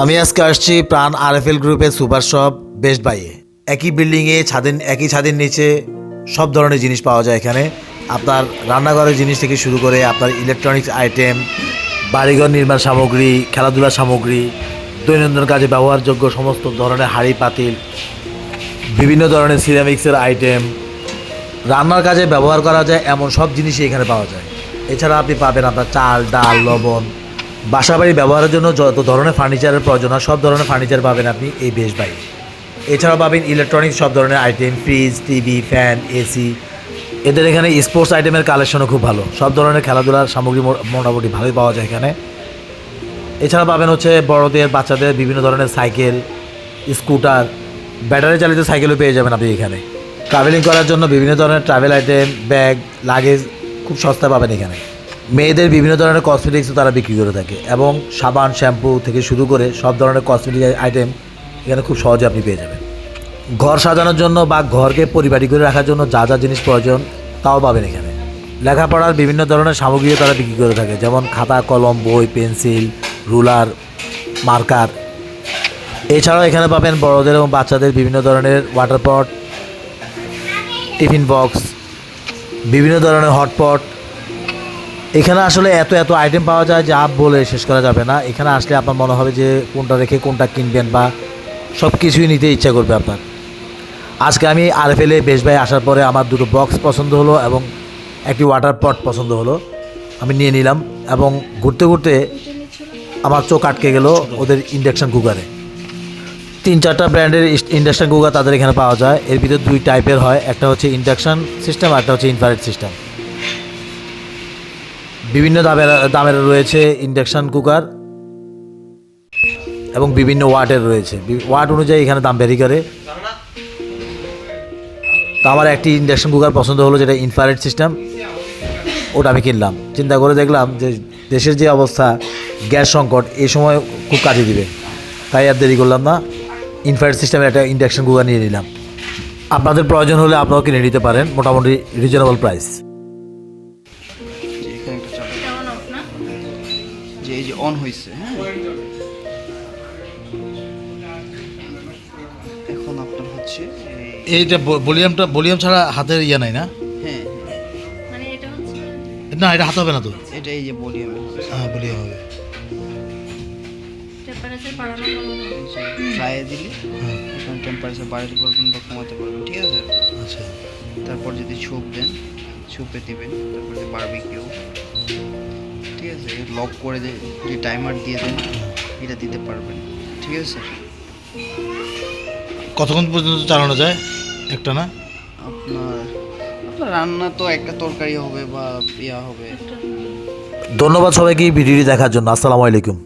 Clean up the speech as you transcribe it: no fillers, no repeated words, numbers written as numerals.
আমি আজকে আসছি প্রাণ আরএফএল গ্রুপের সুপার শপ বেস্ট বাইয়ে। একই বিল্ডিংয়ে একই ছাদের নিচে সব ধরনের জিনিস পাওয়া যায় এখানে। আপনার রান্নাঘরের জিনিস থেকে শুরু করে আপনার ইলেকট্রনিক্স আইটেম, বাড়িঘর নির্মাণ সামগ্রী, খেলাধুলার সামগ্রী, দৈনন্দিন কাজে ব্যবহারযোগ্য সমস্ত ধরনের হাঁড়ি পাতিল, বিভিন্ন ধরনের সিরামিক্সের আইটেম, রান্নার কাজে ব্যবহার করা যায় এমন সব জিনিসই এখানে পাওয়া যায়। এছাড়া আপনি পাবেন আপনার চাল, ডাল, লবণ, বাসাবাড়ি ব্যবহারের জন্য যত ধরনের ফার্নিচারের প্রয়োজন হয় সব ধরনের ফার্নিচার পাবেন আপনি এই বেস্ট বাই। এছাড়াও পাবেন ইলেকট্রনিক্স সব ধরনের item, fridge, TV, fan, AC. এদের এখানে স্পোর্টস আইটেমের কালেকশনও খুব ভালো, সব ধরনের খেলাধুলার সামগ্রী মোটামুটি ভালোই পাওয়া যায় এখানে। এছাড়া পাবেন হচ্ছে বড়দের, বাচ্চাদের বিভিন্ন ধরনের সাইকেল, স্কুটার, ব্যাটারি চালিত সাইকেলও পেয়ে যাবেন আপনি এখানে। ট্রাভেলিং করার জন্য বিভিন্ন ধরনের ট্রাভেল আইটেম, ব্যাগ, লাগেজ খুব সস্তা পাবেন এখানে। মেয়েদের বিভিন্ন ধরনের কসমেটিক্সও তারা বিক্রি করে থাকে এবং সাবান, শ্যাম্পু থেকে শুরু করে সব ধরনের কসমেটিক আইটেম এখানে খুব সহজে আপনি পেয়ে যাবেন। ঘর সাজানোর জন্য বা ঘরকে পরিপাটি করে রাখার জন্য যা যা জিনিস প্রয়োজন তাও পাবেন এখানে। লেখাপড়ার বিভিন্ন ধরনের সামগ্রীও তারা বিক্রি করে থাকে, যেমন খাতা, কলম, বই, পেন্সিল, রুলার, মার্কার। এছাড়াও এখানে পাবেন বড়দের এবং বাচ্চাদের বিভিন্ন ধরনের ওয়াটার পট, টিফিন বক্স, বিভিন্ন ধরনের হটপট। এখানে আসলে এত এত আইটেম পাওয়া যায় যা বলে শেষ করা যাবে না। এখানে আসলে আপনার মনে হবে যে কোনটা রেখে কোনটা কিনবেন বা সব কিছুই নিতে ইচ্ছা করবে আপনার। আজকে আমি আরএফএলে বেস্ট বাই আসার পরে আমার দুটো বক্স পছন্দ হলো এবং একটি ওয়াটার পট পছন্দ হলো, আমি নিয়ে নিলাম। এবং ঘুরতে ঘুরতে আমার চোখ আটকে গেল ওদের ইন্ডাকশান কুকারে। 3-4টা ব্র্যান্ডের ইন্ডাকশান কুকার তাদের এখানে পাওয়া যায়। এর ভিতরে 2 টাইপের হয়, একটা হচ্ছে ইন্ডাকশান সিস্টেম আর একটা হচ্ছে ইনফ্রারেড সিস্টেম। বিভিন্ন দামের রয়েছে ইন্ডাকশান কুকার এবং বিভিন্ন ওয়াটের রয়েছে। ওয়াট অনুযায়ী এখানে দাম ভ্যারি করে। তো আমার একটি ইন্ডাকশান কুকার পছন্দ হলো, যেটা ইনফ্রারেড সিস্টেম, ওটা আমি কিনলাম। চিন্তা করে দেখলাম যে দেশের যে অবস্থা, গ্যাস সংকট, এই সময় খুব কাজে দিবে, তাই আর দেরি করলাম না, ইনফ্রারেড সিস্টেমের একটা ইন্ডাকশান কুকার নিয়ে নিলাম। আপনাদের প্রয়োজন হলে আপনারাও কিনে নিতে পারেন, মোটামুটি রিজনেবল প্রাইস। যে এই যে অন হয়েছে, হ্যাঁ, এখন আপনার হচ্ছে এইটা ভলিউম ছাড়া হাতের ইয়ে নাই না? হ্যাঁ, মানে এটা হচ্ছে না, এটা হাতে হবে না তো। এটা এই যে ভলিউম, হ্যাঁ, ভলিউম হবে। টেম্পারেচার বাড়ানো কমানো। ফ্রাইয়ে দিলে এখন টেম্পারেচার বাড়াতে পারবেন বা কমাতে পারবেন, ঠিক আছে। আচ্ছা, তারপর যদি ছুপ দেন, ছুপে দিবেন, তারপরে বারবিকিউ, ঠিক আছে। লক করে যে টাইমার দিয়ে দেন, এটা দিতে পারবেন, ঠিক আছে। কতক্ষণ পর্যন্ত চালানো যায় একটা না? আপনার আপনার রান্না তো একটা তরকারি হবে বা ইয়া হবে। ধন্যবাদ সবাইকে ভিডিওটি দেখার জন্য। আসসালামু আলাইকুম।